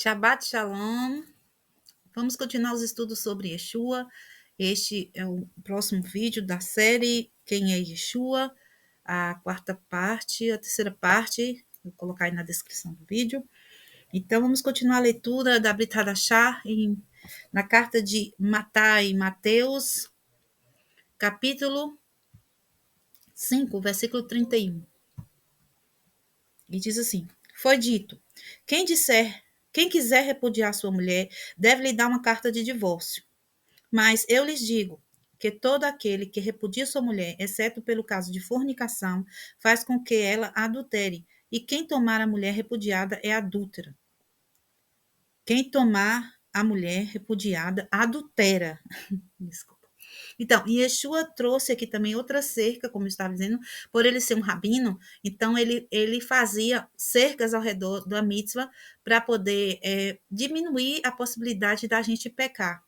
Shabbat Shalom. Vamos continuar os estudos sobre Yeshua. Este é o próximo vídeo da série Quem é Yeshua? A quarta parte, a terceira parte, vou colocar aí na descrição do vídeo. Então, vamos continuar a leitura da Brit Hadashah na carta de Mateus, capítulo 5, versículo 31. E diz assim: Foi dito, quem quiser repudiar sua mulher, deve lhe dar uma carta de divórcio. Mas eu lhes digo que todo aquele que repudia sua mulher, exceto pelo caso de fornicação, faz com que ela adultere. E quem tomar a mulher repudiada é adúltera. Quem tomar a mulher repudiada adultera. Desculpa. Então, Yeshua trouxe aqui também outra cerca, como eu estava dizendo, por ele ser um rabino, então ele fazia cercas ao redor da mitzvah para poder diminuir a possibilidade da gente pecar.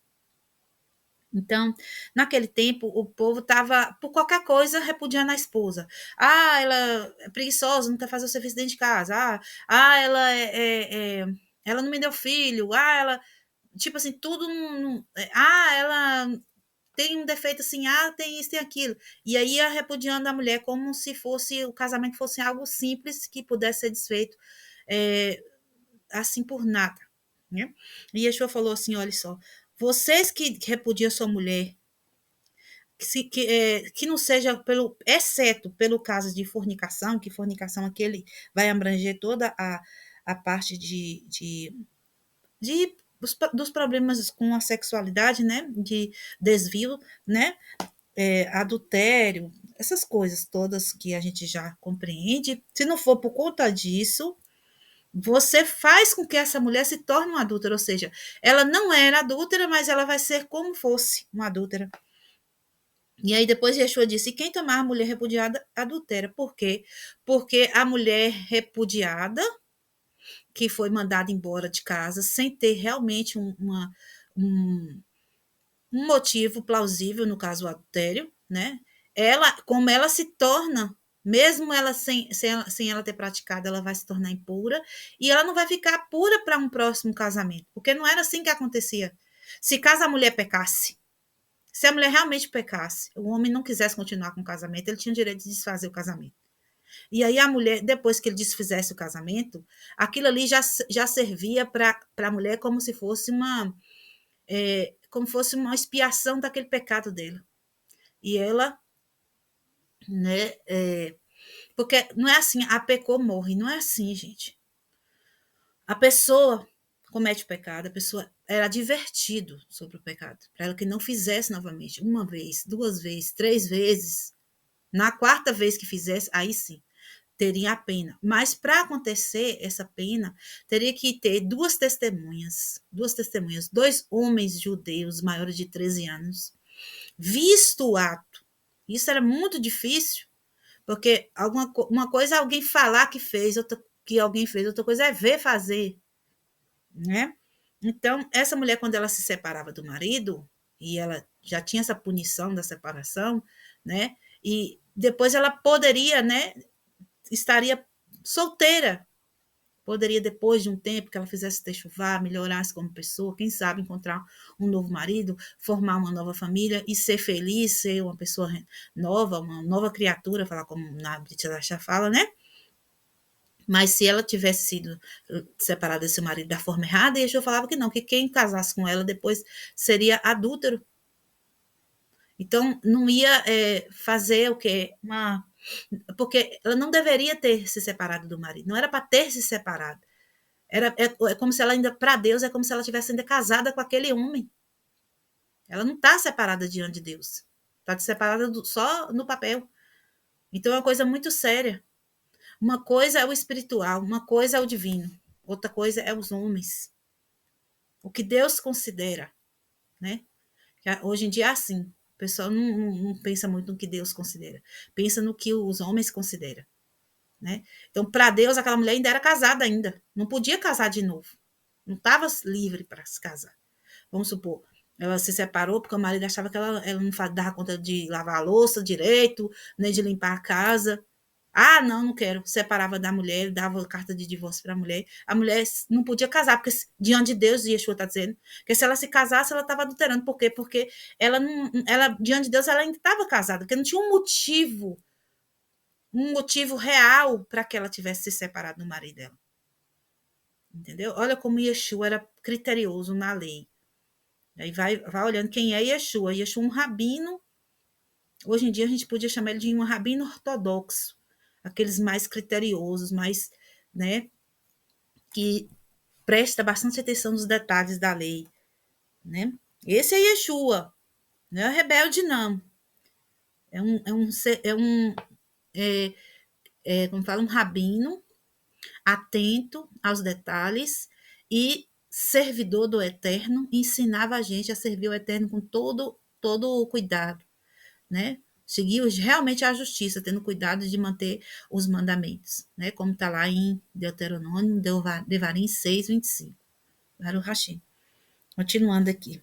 Então, naquele tempo, o povo estava, por qualquer coisa, repudiando a esposa. Ah, ela é preguiçosa, não quer fazer o serviço dentro de casa. Ela ela não me deu filho. Ela, tipo assim, tudo. Ela tem um defeito assim, tem isso, tem aquilo. E aí ia repudiando a mulher como se fosse o casamento fosse algo simples que pudesse ser desfeito assim por nada. Né? E Yeshua falou assim: olha só, vocês que repudiam sua mulher, que não seja exceto pelo caso de fornicação, que fornicação aqui ele vai abranger toda a parte dos problemas com a sexualidade, né? De desvio, né? Adultério, essas coisas todas que a gente já compreende. Se não for por conta disso, você faz com que essa mulher se torne uma adúltera, ou seja, ela não era adúltera, mas ela vai ser como fosse uma adúltera. E aí depois Yeshua disse, quem tomar a mulher repudiada adultera. Por quê? Porque a mulher repudiada, que foi mandada embora de casa, sem ter realmente um motivo plausível, no caso o adultério, né? Como ela se torna, mesmo ela sem ela ter praticado, ela vai se tornar impura, e ela não vai ficar pura para um próximo casamento, porque não era assim que acontecia. Se caso a mulher pecasse, se a mulher realmente pecasse, o homem não quisesse continuar com o casamento, ele tinha o direito de desfazer o casamento. E aí a mulher, depois que ele desfizesse o casamento, aquilo ali já servia para a mulher como se fosse uma expiação daquele pecado dele. E ela, né, porque não é assim, a pecou, morre, não é assim, gente. A pessoa comete o pecado, a pessoa era advertido sobre o pecado, para ela que não fizesse novamente, uma vez, duas vezes, três vezes. Na quarta vez que fizesse, aí sim, teria a pena. Mas para acontecer essa pena, teria que ter duas testemunhas, dois homens judeus maiores de 13 anos, visto o ato. Isso era muito difícil, porque uma coisa é alguém falar que fez, outra que alguém fez, outra coisa é ver fazer, né? Então, essa mulher, quando ela se separava do marido, e ela já tinha essa punição da separação, né? E depois ela poderia, né? Estaria solteira. Poderia, depois de um tempo que ela fizesse techuvá, melhorasse como pessoa, quem sabe encontrar um novo marido, formar uma nova família e ser feliz, ser uma pessoa nova, uma nova criatura, falar como na Brit Hadashah fala, né? Mas se ela tivesse sido separada desse marido da forma errada, Yeshua falava que não, que quem casasse com ela depois seria adúltero. Então, não ia fazer o quê? Porque ela não deveria ter se separado do marido, não era para ter se separado. É como se ela ainda, para Deus, é como se ela tivesse ainda casada com aquele homem. Ela não está separada diante de Deus. Está separada só no papel. Então é uma coisa muito séria. Uma coisa é o espiritual, uma coisa é o divino, outra coisa é os homens. O que Deus considera, né? Hoje em dia é assim. O pessoal não pensa muito no que Deus considera. Pensa no que os homens consideram. Né? Então, para Deus, aquela mulher ainda era casada ainda. Não podia casar de novo. Não estava livre para se casar. Vamos supor, ela se separou porque o marido achava que ela não dava conta de lavar a louça direito, nem de limpar a casa. Ah, não, não quero. Separava da mulher, dava carta de divórcio para a mulher não podia casar, porque diante de Deus, Yeshua está dizendo, que se ela se casasse, ela estava adulterando. Por quê? Porque ela, não, ela diante de Deus, ela ainda estava casada, porque não tinha um motivo real para que ela tivesse se separado do marido dela. Entendeu? Olha como Yeshua era criterioso na lei. Aí vai olhando quem é Yeshua. Yeshua é um rabino. Hoje em dia a gente podia chamar ele de um rabino ortodoxo. Aqueles mais criteriosos, mais, né, que presta bastante atenção nos detalhes da lei, né? Esse é Yeshua, não é rebelde, não. É como fala, um rabino atento aos detalhes e servidor do Eterno, ensinava a gente a servir o Eterno com todo o cuidado, né? Seguir realmente a justiça, tendo cuidado de manter os mandamentos, né? Como está lá em Deuteronômio, Devarim 6, 25. Baruch Hashem. Continuando aqui.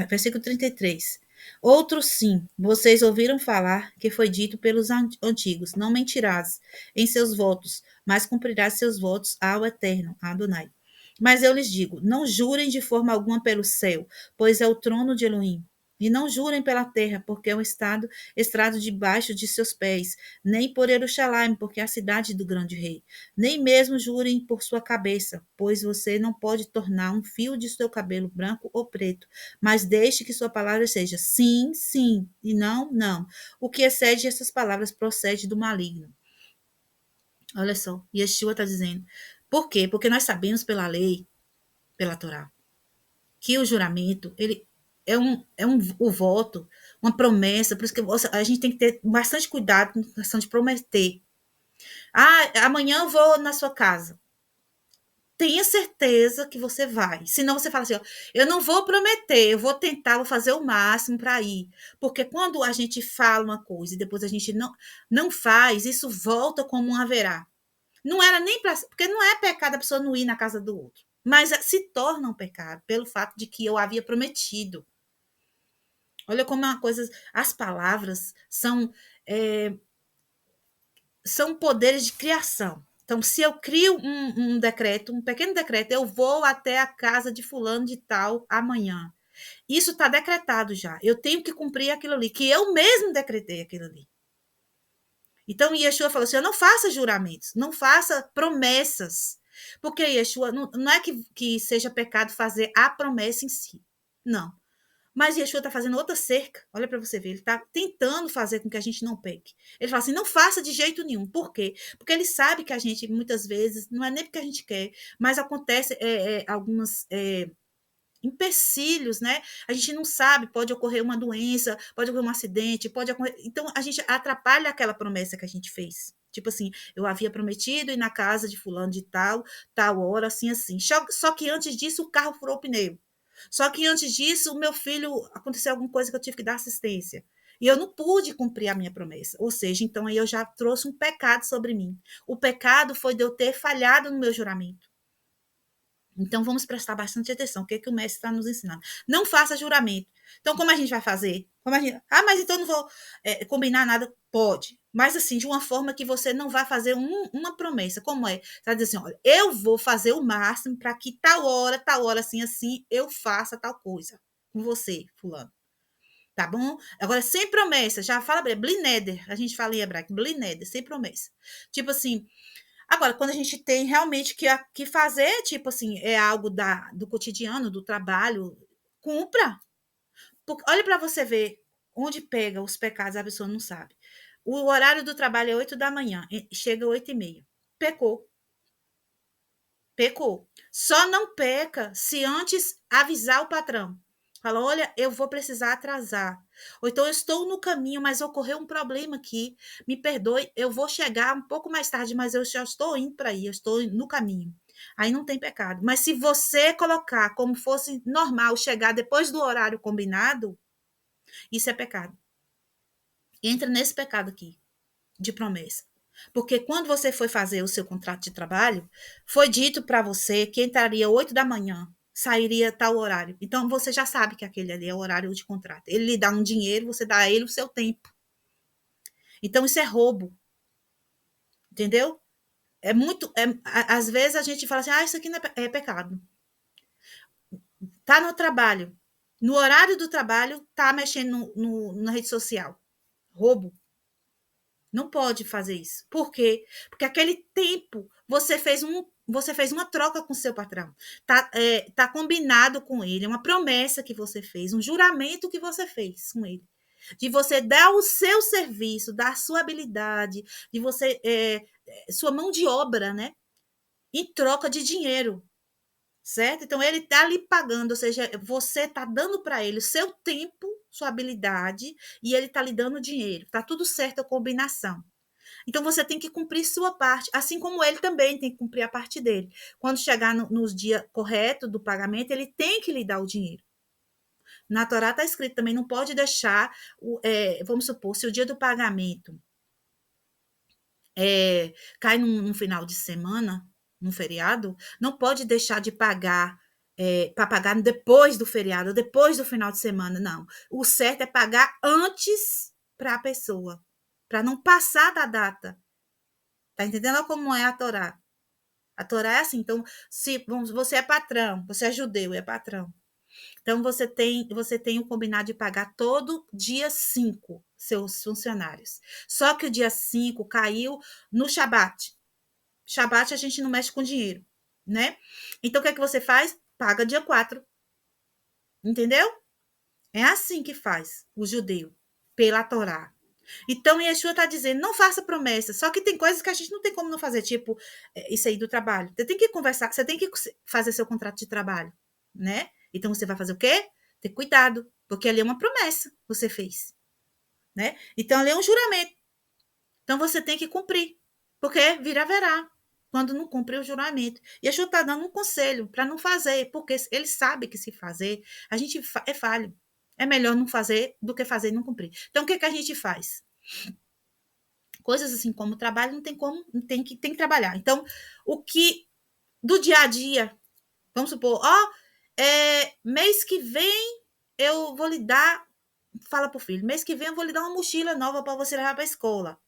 Versículo 33. Outro sim, vocês ouviram falar que foi dito pelos antigos, não mentirás em seus votos, mas cumprirás seus votos ao Eterno, Adonai. Mas eu lhes digo, não jurem de forma alguma pelo céu, pois é o trono de Elohim. E não jurem pela terra, porque é um estrado debaixo de seus pés, nem por Jerusalém, porque é a cidade do grande rei. Nem mesmo jurem por sua cabeça, pois você não pode tornar um fio de seu cabelo branco ou preto, mas deixe que sua palavra seja sim, sim, e não, não. O que excede essas palavras procede do maligno. Olha só, Yeshua está dizendo. Por quê? Porque nós sabemos pela lei, pela Torá, que o juramento, ele o voto, uma promessa, por isso que a gente tem que ter bastante cuidado com a questão de prometer. Ah, amanhã eu vou na sua casa. Tenha certeza que você vai. Senão você fala assim, ó, eu não vou prometer, eu vou tentar, vou fazer o máximo para ir. Porque quando a gente fala uma coisa e depois a gente não faz, isso volta como um haverá. Não era nem para... Porque não é pecado a pessoa não ir na casa do outro. Mas se torna um pecado pelo fato de que eu havia prometido. Olha como é uma coisa... As palavras são poderes de criação. Então, se eu crio um decreto, um pequeno decreto, eu vou até a casa de fulano de tal amanhã. Isso está decretado já. Eu tenho que cumprir aquilo ali, que eu mesmo decretei aquilo ali. Então, Yeshua falou assim, não faça juramentos, não faça promessas. Porque Yeshua, não é que seja pecado fazer a promessa em si. Não. Mas Yeshua está fazendo outra cerca. Olha para você ver. Ele está tentando fazer com que a gente não peque. Ele fala assim: não faça de jeito nenhum. Por quê? Porque ele sabe que a gente, muitas vezes, não é nem porque a gente quer, mas acontece algumas empecilhos, né? A gente não sabe, pode ocorrer uma doença, pode ocorrer um acidente, pode ocorrer. Então, a gente atrapalha aquela promessa que a gente fez. Tipo assim, eu havia prometido ir na casa de fulano de tal hora, assim, assim. Só que antes disso, o carro furou o pneu. Só que antes disso, o meu filho, aconteceu alguma coisa que eu tive que dar assistência. E eu não pude cumprir a minha promessa. Ou seja, então aí eu já trouxe um pecado sobre mim. O pecado foi de eu ter falhado no meu juramento. Então, vamos prestar bastante atenção. O que o mestre está nos ensinando? Não faça juramento. Então, como a gente vai fazer? Mas então eu não vou combinar nada? Pode. Mas, assim, de uma forma que você não vai fazer uma promessa. Como é? Você vai dizer assim, olha, eu vou fazer o máximo para que tal hora, assim, assim, eu faça tal coisa com você, fulano. Tá bom? Agora, sem promessa. Já fala, blineder. A gente fala em hebraico, blineder, sem promessa. Tipo assim, agora, quando a gente tem realmente que fazer, tipo assim, é algo do cotidiano, do trabalho, cumpra. Olha para você ver onde pega os pecados, a pessoa não sabe. O horário do trabalho é 8 da manhã, chega 8h30. Pecou. Pecou. Só não peca se antes avisar o patrão. Fala, olha, eu vou precisar atrasar. Ou então eu estou no caminho, mas ocorreu um problema aqui. Me perdoe, eu vou chegar um pouco mais tarde, mas eu já estou indo para aí, eu estou no caminho. Aí não tem pecado. Mas se você colocar como fosse normal chegar depois do horário combinado, isso é pecado. Entra nesse pecado aqui, de promessa. Porque quando você foi fazer o seu contrato de trabalho, foi dito para você que entraria 8 da manhã, sairia tal horário. Então, você já sabe que aquele ali é o horário de contrato. Ele lhe dá um dinheiro, você dá a ele o seu tempo. Então, isso é roubo. entendeu? Às vezes a gente fala assim, isso aqui não é pecado. Tá no trabalho, no horário do trabalho, tá mexendo na rede social. Roubo. Não pode fazer isso. Por quê? Porque aquele tempo você fez uma troca com seu patrão. Tá combinado com ele, é uma promessa que você fez, um juramento que você fez com ele. De você dar o seu serviço, dar a sua habilidade, de você, sua mão de obra, né? Em troca de dinheiro, certo? Então ele está lhe pagando, ou seja, você está dando para ele o seu tempo, sua habilidade, e ele está lhe dando dinheiro. Está tudo certo a combinação. Então você tem que cumprir sua parte, assim como ele também tem que cumprir a parte dele. Quando chegar nos dias corretos do pagamento, ele tem que lhe dar o dinheiro. Na Torá está escrito também, não pode deixar, vamos supor, se o dia do pagamento cai num final de semana, num feriado, não pode deixar de pagar para pagar depois do feriado, depois do final de semana, não. O certo é pagar antes para a pessoa, para não passar da data. Tá entendendo como é a Torá? A Torá é assim, então, se você é patrão, você é judeu, é patrão. Então, você tem o combinado de pagar todo dia 5 seus funcionários. Só que o dia 5 caiu no Shabat. Shabat a gente não mexe com dinheiro, né? Então, o que é que você faz? Paga dia 4. Entendeu? É assim que faz o judeu, pela Torá. Então, Yeshua está dizendo, não faça promessa. Só que tem coisas que a gente não tem como não fazer, tipo isso aí do trabalho. Você tem que conversar, você tem que fazer seu contrato de trabalho, né? Então, você vai fazer o quê? Ter cuidado, porque ali é uma promessa que você fez, né? Então, ali é um juramento. Então, você tem que cumprir, porque vira verá quando não cumpre o juramento. E Yeshua está dando um conselho para não fazer, porque ele sabe que se fazer, a gente é falho. É melhor não fazer do que fazer e não cumprir. Então, o que a gente faz? Coisas assim como trabalho não tem como, tem que trabalhar. Então, o que do dia a dia, vamos supor, mês que vem eu vou lhe dar, fala pro filho, mês que vem eu vou lhe dar uma mochila nova para você levar para a escola.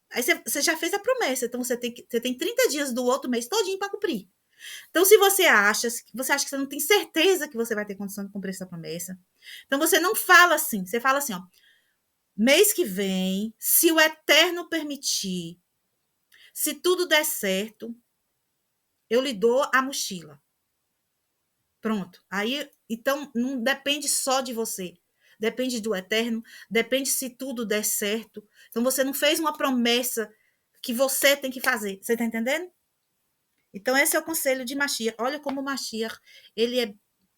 Aí você já fez a promessa, então você tem 30 dias do outro mês todinho para cumprir. Então, se você acha que você não tem certeza que você vai ter condição de cumprir essa promessa, então você não fala assim, você fala assim, ó, mês que vem, se o Eterno permitir, se tudo der certo, eu lhe dou a mochila. Pronto. Aí, então, não depende só de você. Depende do Eterno, depende se tudo der certo. Então, você não fez uma promessa que você tem que fazer. Você está entendendo? Então, esse é o conselho de Mashiach. Olha como o Mashiach, ele é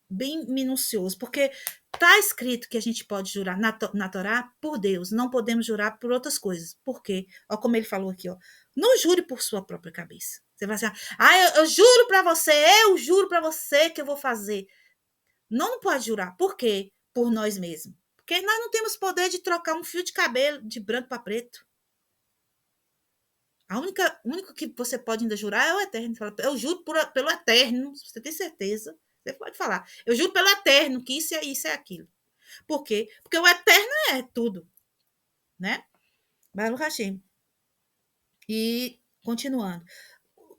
bem minucioso, porque está escrito que a gente pode jurar na Torá por Deus, não podemos jurar por outras coisas. Por quê? Olha como ele falou aqui, ó. Não jure por sua própria cabeça. Você vai dizer, eu juro para você, eu juro para você que eu vou fazer. Não pode jurar. Por quê? Por nós mesmos. Porque nós não temos poder de trocar um fio de cabelo de branco para preto. O único que você pode ainda jurar é o Eterno. Eu juro pelo Eterno, você tem certeza. Você pode falar. Eu juro pelo Eterno que isso é aquilo. Por quê? Porque o Eterno é tudo, né? Baruch Hashem. E, continuando.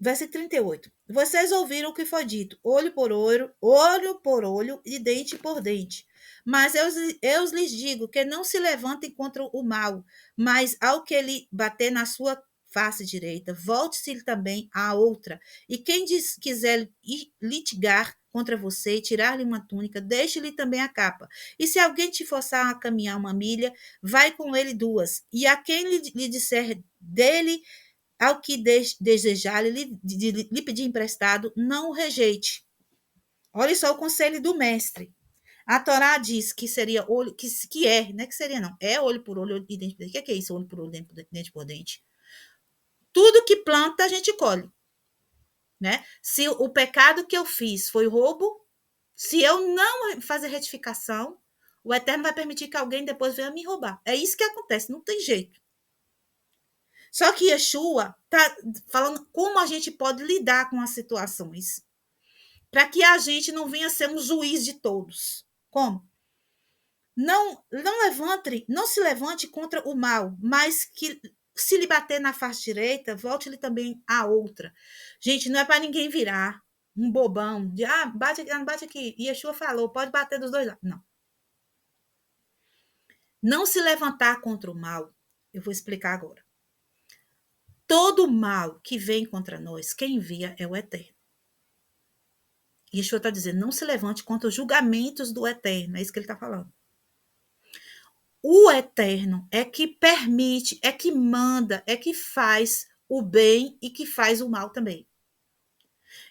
Versículo 38. Vocês ouviram o que foi dito, olho por olho e dente por dente. Mas eu lhes digo que não se levantem contra o mal, mas ao que ele bater na sua face direita, volte-se também à outra. E quem quiser litigar contra você e tirar-lhe uma túnica, deixe-lhe também a capa. E se alguém te forçar a caminhar 1 milha, vai com ele 2. E a quem lhe disser dele ao que desejar lhe pedir emprestado, não o rejeite. Olha só o conselho do mestre. A Torá diz que seria olho, que é, não é que seria não, é olho por olho e dente por dente. O que é isso, olho por olho, dente por dente? Tudo que planta a gente colhe, né? Se o pecado que eu fiz foi roubo, se eu não fazer retificação, o Eterno vai permitir que alguém depois venha me roubar. É isso que acontece, não tem jeito. Só que Yeshua está falando como a gente pode lidar com as situações, para que a gente não venha ser um juiz de todos. Como? Não se levante contra o mal, mas que Se lhe bater na face direita, volte-lhe também a outra. Gente, não é para ninguém virar um bobão de, bate aqui, não bate aqui. E Yeshua falou, pode bater dos dois lados. Não. Não se levantar contra o mal. Eu vou explicar agora. Todo mal que vem contra nós, quem envia é o Eterno. Yeshua está dizendo, não se levante contra os julgamentos do Eterno. É isso que ele está falando. O Eterno é que permite, é que manda, é que faz o bem e que faz o mal também.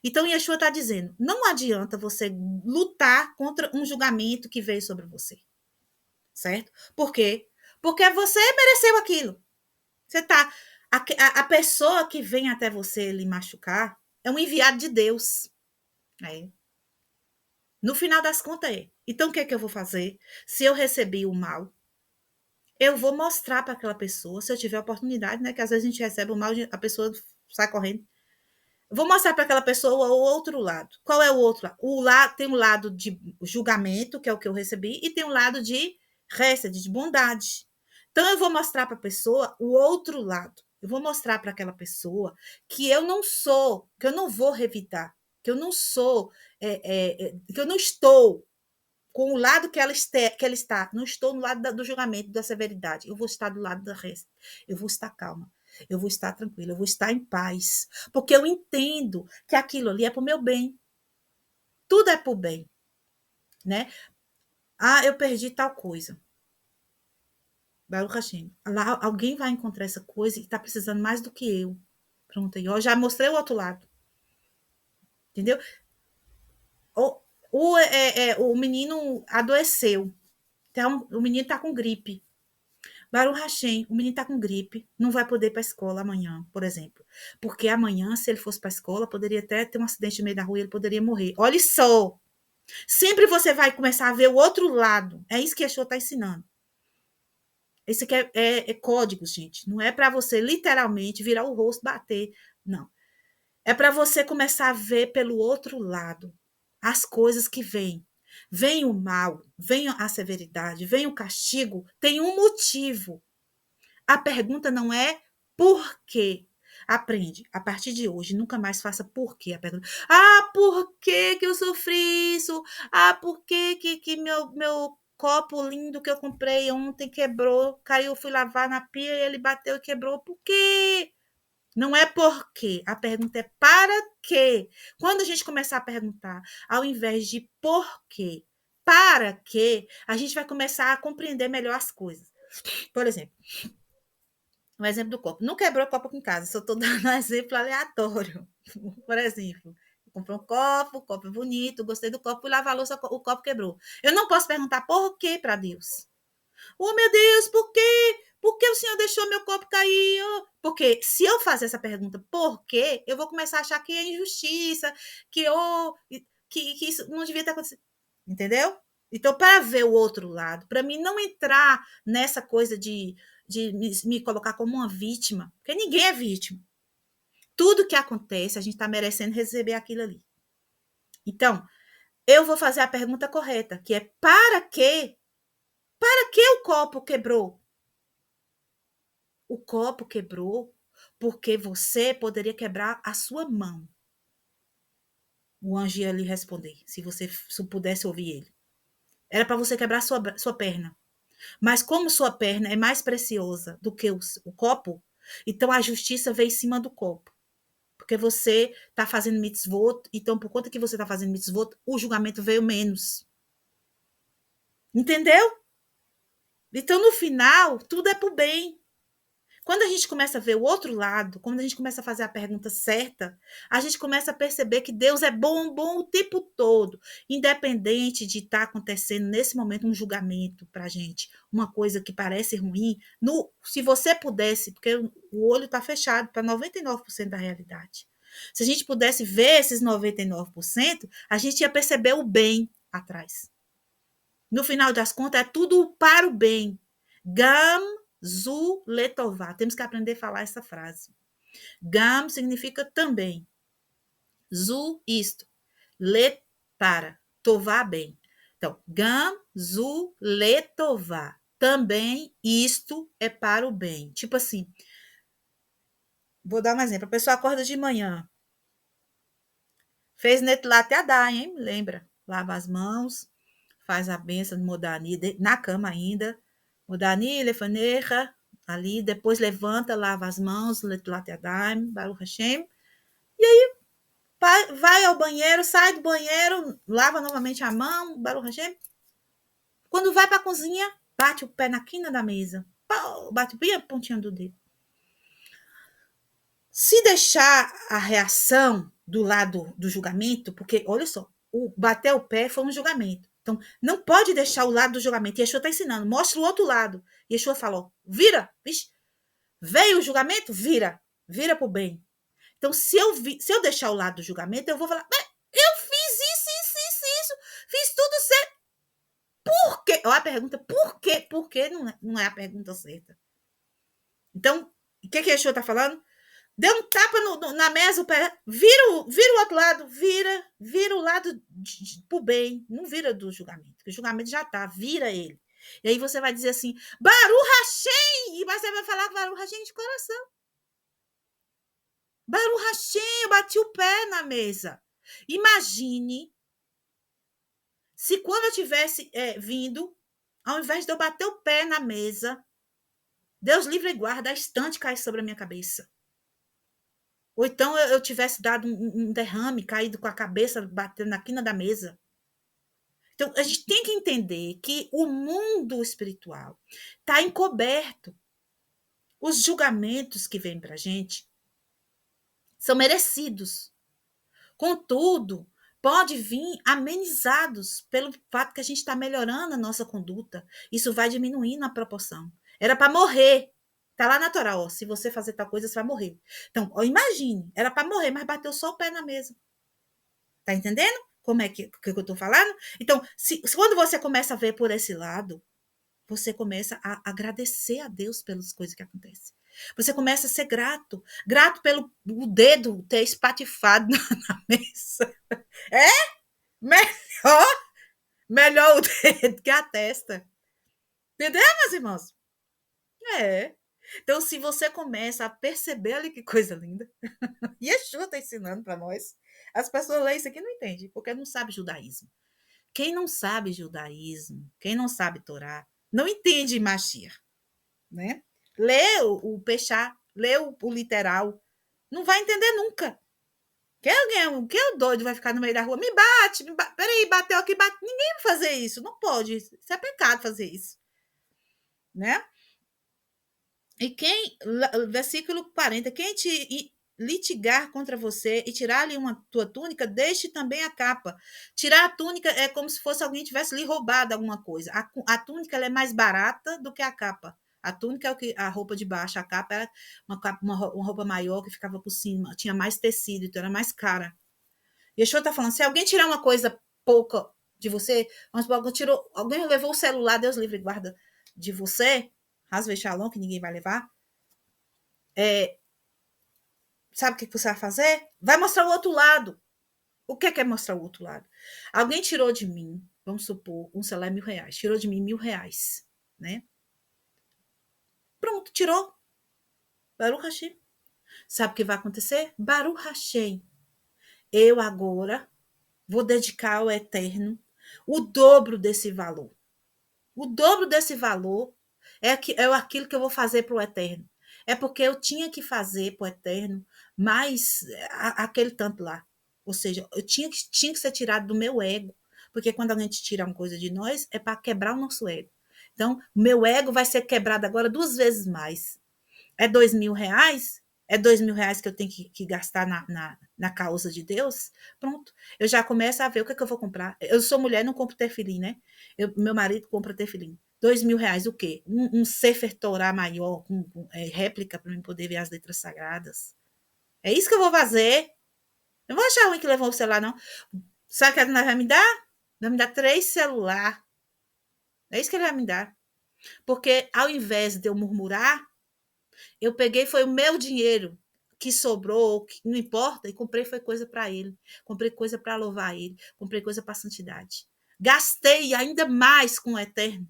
Então, Yeshua está dizendo, não adianta você lutar contra um julgamento que veio sobre você. Certo? Por quê? Porque você mereceu aquilo. Você tá... A pessoa que vem até você lhe machucar é um enviado de Deus. É. No final das contas é. Então, o que é que eu vou fazer? Se eu recebi o mal, eu vou mostrar para aquela pessoa, se eu tiver oportunidade, né? Que às vezes a gente recebe o mal, a pessoa sai correndo. Eu vou mostrar para aquela pessoa o outro lado. Qual é o outro lado? Tem um lado de julgamento, que é o que eu recebi, e tem um lado de récede, de bondade. Então, eu vou mostrar para a pessoa o outro lado. Eu vou mostrar para aquela pessoa que eu não sou, que eu não vou revidar, que eu não sou, que eu não estou com o lado que ela está. Não estou no lado do julgamento, da severidade. Eu vou estar do lado da récede. Eu vou estar calma. Eu vou estar tranquila, eu vou estar em paz. Porque eu entendo que aquilo ali é para o meu bem. Tudo é para o bem. Né? Eu perdi tal coisa. Baruch Hashem. Lá alguém vai encontrar essa coisa e está precisando mais do que eu. Pronto, eu já mostrei o outro lado. Entendeu? O menino adoeceu. Então, o menino está com gripe. Baruch Hashem, o menino está com gripe, não vai poder ir para a escola amanhã, por exemplo. Porque amanhã, se ele fosse para a escola, poderia até ter um acidente no meio da rua e ele poderia morrer. Olha só! Sempre você vai começar a ver o outro lado. É isso que a Yeshua está ensinando. Esse aqui é código, gente. Não é para você literalmente virar o rosto, bater. Não. É para você começar a ver pelo outro lado as coisas que vêm. Vem o mal, vem a severidade, vem o castigo, tem um motivo. A pergunta não é por quê. Aprende, a partir de hoje, nunca mais faça por quê a pergunta. Por que eu sofri isso? Por que meu copo lindo que eu comprei ontem quebrou, caiu, fui lavar na pia e ele bateu e quebrou. Por quê? Não é por quê. A pergunta é para quê. Quando a gente começar a perguntar, ao invés de por quê, para quê, a gente vai começar a compreender melhor as coisas. Por exemplo, um exemplo do copo. Não quebrou o copo aqui em casa, só estou dando um exemplo aleatório. Por exemplo, comprei um copo, o copo é bonito, gostei do copo, fui lavar a louça, o copo quebrou. Eu não posso perguntar por quê para Deus. Oh, meu Deus, por quê? Por que o Senhor deixou meu copo cair? Porque se eu fazer essa pergunta por quê, eu vou começar a achar que é injustiça, que isso não devia ter acontecido. Entendeu? Então, para ver o outro lado, para mim não entrar nessa coisa de me colocar como uma vítima, porque ninguém é vítima. Tudo que acontece, a gente está merecendo receber aquilo ali. Então, eu vou fazer a pergunta correta, que é para quê? Para que o copo quebrou? O copo quebrou porque você poderia quebrar a sua mão. O anjo ia lhe responder, se você pudesse ouvir ele. Era para você quebrar sua perna. Mas como sua perna é mais preciosa do que o copo, então a justiça veio em cima do copo. Porque você está fazendo mitzvot, então por conta que você está fazendo mitzvot, o julgamento veio menos. Entendeu? Então no final, tudo é para o bem. Quando a gente começa a ver o outro lado, quando a gente começa a fazer a pergunta certa, a gente começa a perceber que Deus é bom o tempo todo, independente de estar acontecendo nesse momento um julgamento para a gente, uma coisa que parece ruim. Se você pudesse, porque o olho está fechado para 99% da realidade. Se a gente pudesse ver esses 99%, a gente ia perceber o bem atrás. No final das contas, é tudo para o bem. Gam Zu letová. Temos que aprender a falar essa frase. Gam significa também. Zu, isto. Let, para. Tová, bem. Então, gam zu letová. Também isto é para o bem. Tipo assim, Vou dar um exemplo. A pessoa acorda de manhã, fez Netilat Yadayim, hein? Lembra? Lava as mãos, faz a benção de Modani, na cama ainda. Modani, Lefanecha, ali, depois levanta, lava as mãos, Netilat Yadayim, Baruch Hashem, vai ao banheiro, sai do banheiro, lava novamente a mão, Baruch Hashem. Quando vai para a cozinha, bate o pé na quina da mesa, bate bem a pontinha do dedo. Se deixar a reação do lado do julgamento, porque, olha só, o bater o pé foi um julgamento. Então, não pode deixar o lado do julgamento. Yeshua está ensinando, mostra o outro lado. Yeshua falou, vira, vixe, veio o julgamento, vira para o bem. Então, se eu deixar o lado do julgamento, eu vou falar, eu fiz isso, fiz tudo certo. Por quê? Olha a pergunta, por quê? Por quê não é a pergunta certa. Então, o que Yeshua está falando? Deu um tapa na mesa, o pé, vira o outro lado, vira o lado pro bem, não vira do julgamento, porque o julgamento já tá, vira ele. E aí você vai dizer assim, Baruch Hashem, e você vai falar Baruch Hashem de coração. Baruch Hashem, eu bati o pé na mesa. Imagine se quando eu tivesse vindo, ao invés de eu bater o pé na mesa, Deus livre e guarda, a estante cai sobre a minha cabeça. Ou então eu tivesse dado um derrame, caído com a cabeça, batendo na quina da mesa. Então, a gente tem que entender que o mundo espiritual está encoberto. Os julgamentos que vêm para a gente são merecidos. Contudo, pode vir amenizados pelo fato que a gente está melhorando a nossa conduta. Isso vai diminuindo a proporção. Era para morrer. Está lá na Torá, ó, se você fazer tal coisa, você vai morrer. Então, ó, imagine, era para morrer, mas bateu só o pé na mesa. Tá entendendo como é que eu estou falando? Então, quando você começa a ver por esse lado, você começa a agradecer a Deus pelas coisas que acontecem. Você começa a ser grato pelo o dedo ter espatifado na mesa. É melhor o dedo que a testa. Entendeu, meus irmãos? É. Então, se você começa a perceber, olha que coisa linda. Yeshua está ensinando para nós. As pessoas leem isso aqui e não entendem, porque não sabe judaísmo. Quem não sabe judaísmo, quem não sabe Torá, não entende Mashiach, né? Lê o Peixá, lê o literal, não vai entender nunca. Que é o doido vai ficar no meio da rua, me bate, peraí, bateu aqui, bate. Ninguém vai fazer isso, não pode, isso é pecado fazer isso, né? E versículo 40, quem te litigar contra você e tirar-lhe uma tua túnica, deixe também a capa. Tirar a túnica é como se fosse alguém tivesse lhe roubado alguma coisa. A túnica ela é mais barata do que a capa. A túnica é a roupa de baixo, a capa era uma roupa maior que ficava por cima, tinha mais tecido, então era mais cara. E Yeshua está falando, se alguém tirar uma coisa pouca de você, vamos supor, alguém levou o celular, Deus livre e guarda de você, Hasve Shalom, que ninguém vai levar, sabe o que você vai fazer? Vai mostrar o outro lado. O que é mostrar o outro lado? Alguém tirou de mim, vamos supor, um salário R$1.000, tirou de mim R$1.000, né? Pronto, tirou. Baruch Hashem. Sabe o que vai acontecer? Baruch Hashem. Eu agora vou dedicar ao Eterno o dobro desse valor. O dobro desse valor é aquilo que eu vou fazer para o Eterno. É porque eu tinha que fazer para o Eterno mais aquele tanto lá. Ou seja, eu tinha que ser tirado do meu ego. Porque quando a gente tira uma coisa de nós, é para quebrar o nosso ego. Então, o meu ego vai ser quebrado agora 2 vezes mais. É R$2.000? É R$2.000 que eu tenho que gastar na causa de Deus? Pronto. Eu já começo a ver o que eu vou comprar. Eu sou mulher, não compro tefilim, né? Meu marido compra tefilim. R$2.000, o quê? Um Sefer Torah maior, com réplica, para eu poder ver as letras sagradas. É isso que eu vou fazer. Não vou achar ruim que levou o celular, não. Sabe o que ele vai me dar? Vai me dar 3 celulares. É isso que ele vai me dar. Porque ao invés de eu murmurar, eu peguei, foi o meu dinheiro que sobrou, que não importa, e comprei foi coisa para ele. Comprei coisa para louvar ele. Comprei coisa para santidade. Gastei ainda mais com o Eterno.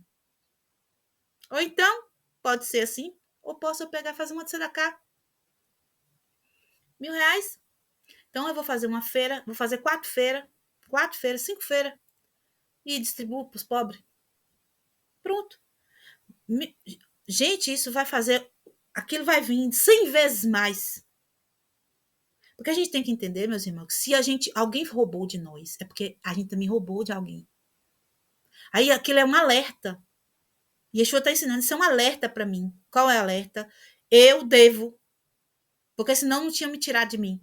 Ou então, pode ser assim, ou posso eu pegar e fazer uma tzedakah. R$ 1.000. Então, eu vou fazer uma feira, vou fazer 4 feiras, 5 feiras, e distribuo para os pobres. Pronto. Gente, isso vai fazer, aquilo vai vir 100 vezes mais. Porque a gente tem que entender, meus irmãos, que se alguém roubou de nós, é porque a gente também roubou de alguém. Aí aquilo é um alerta. E Yeshua está ensinando, isso é um alerta para mim. Qual é o alerta? Eu devo, porque senão não tinha me tirado de mim.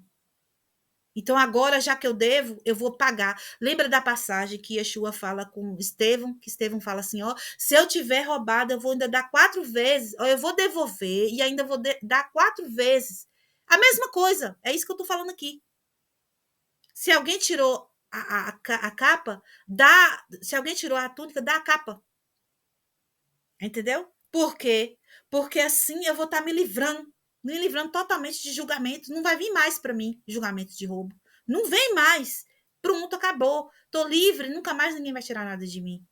Então agora, já que eu devo, eu vou pagar. Lembra da passagem que Yeshua fala com Estevão, que Estevão fala assim, ó, se eu tiver roubado, eu vou ainda dar 4 vezes, ó, eu vou devolver e ainda vou dar 4 vezes. A mesma coisa, é isso que eu tô falando aqui. Se alguém tirou a capa, dá. Se alguém tirou a túnica, dá a capa. Entendeu? Por quê? Porque assim eu vou estar me livrando totalmente de julgamento. Não vai vir mais para mim julgamento de roubo. Não vem mais. Pronto, acabou. Tô livre, nunca mais ninguém vai tirar nada de mim.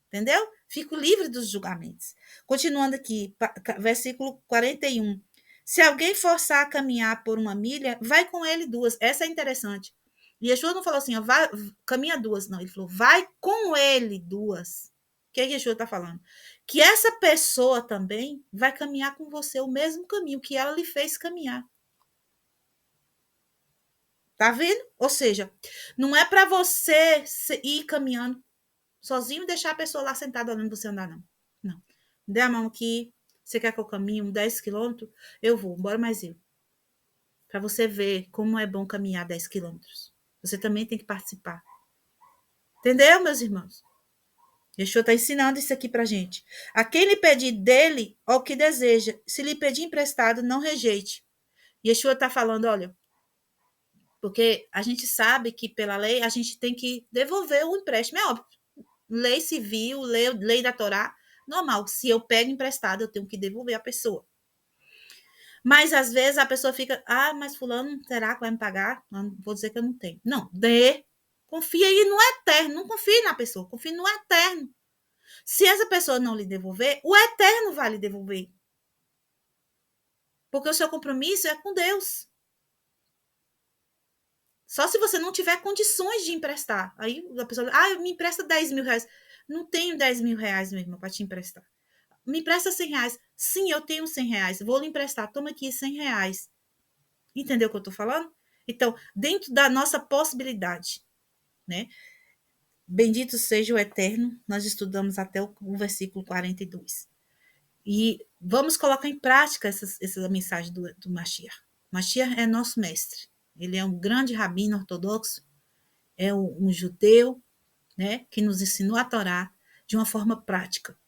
Entendeu? Fico livre dos julgamentos. Continuando aqui, versículo 41. Se alguém forçar a caminhar por 1 milha, vai com ele 2. Essa é interessante. E Yeshua não falou assim, ó, vai, caminha 2, não. Ele falou, vai com ele 2. O que é que Yeshua está falando? Que essa pessoa também vai caminhar com você o mesmo caminho que ela lhe fez caminhar. Tá vendo? Ou seja, não é para você ir caminhando sozinho e deixar a pessoa lá sentada olhando você andar, não. Não. Dê a mão aqui. Você quer que eu caminhe 10 quilômetros? Eu vou, bora mais eu. Para você ver como é bom caminhar 10 quilômetros. Você também tem que participar. Entendeu, meus irmãos? Yeshua está ensinando isso aqui pra gente. A quem lhe pedir dele, ao que deseja. Se lhe pedir emprestado, não rejeite. Yeshua está falando, olha, porque a gente sabe que pela lei a gente tem que devolver o empréstimo, é óbvio. Lei civil, lei da Torá, normal. Se eu pego emprestado, eu tenho que devolver a pessoa. Mas às vezes a pessoa fica, mas fulano, será que vai me pagar? Não, vou dizer que eu não tenho. Não, dê. Confia aí no eterno. Não confie na pessoa, confie no eterno. Se essa pessoa não lhe devolver, o eterno vai lhe devolver. Porque o seu compromisso é com Deus. Só se você não tiver condições de emprestar. Aí a pessoa, me empresta 10 mil reais. Não tenho 10 mil reais mesmo para te emprestar. Me empresta 100 reais. Sim, eu tenho 100 reais. Vou lhe emprestar. Toma aqui 100 reais. Entendeu o que eu estou falando? Então, dentro da nossa possibilidade, né? Bendito seja o Eterno. Nós estudamos até o versículo 42. E vamos colocar em prática essa mensagem do Mashiach. Mashiach é nosso mestre. Ele é um grande rabino ortodoxo, é um judeu, né, que nos ensinou a Torá de uma forma prática.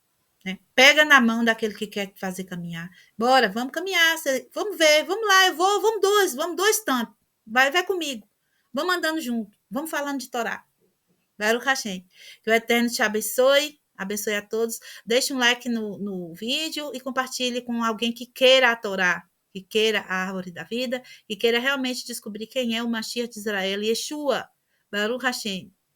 Né? Pega na mão daquele que quer fazer caminhar. Bora, vamos caminhar, vamos ver, vamos lá, eu vou, vamos dois tanto. Vai comigo. Vamos andando junto, vamos falando de Torá. Baruch Hashem. Que o Eterno te abençoe a todos. Deixe um like no vídeo e compartilhe com alguém que queira a Torá, que queira a árvore da vida, e queira realmente descobrir quem é o Mashiach de Israel, Yeshua. Baruch Hashem.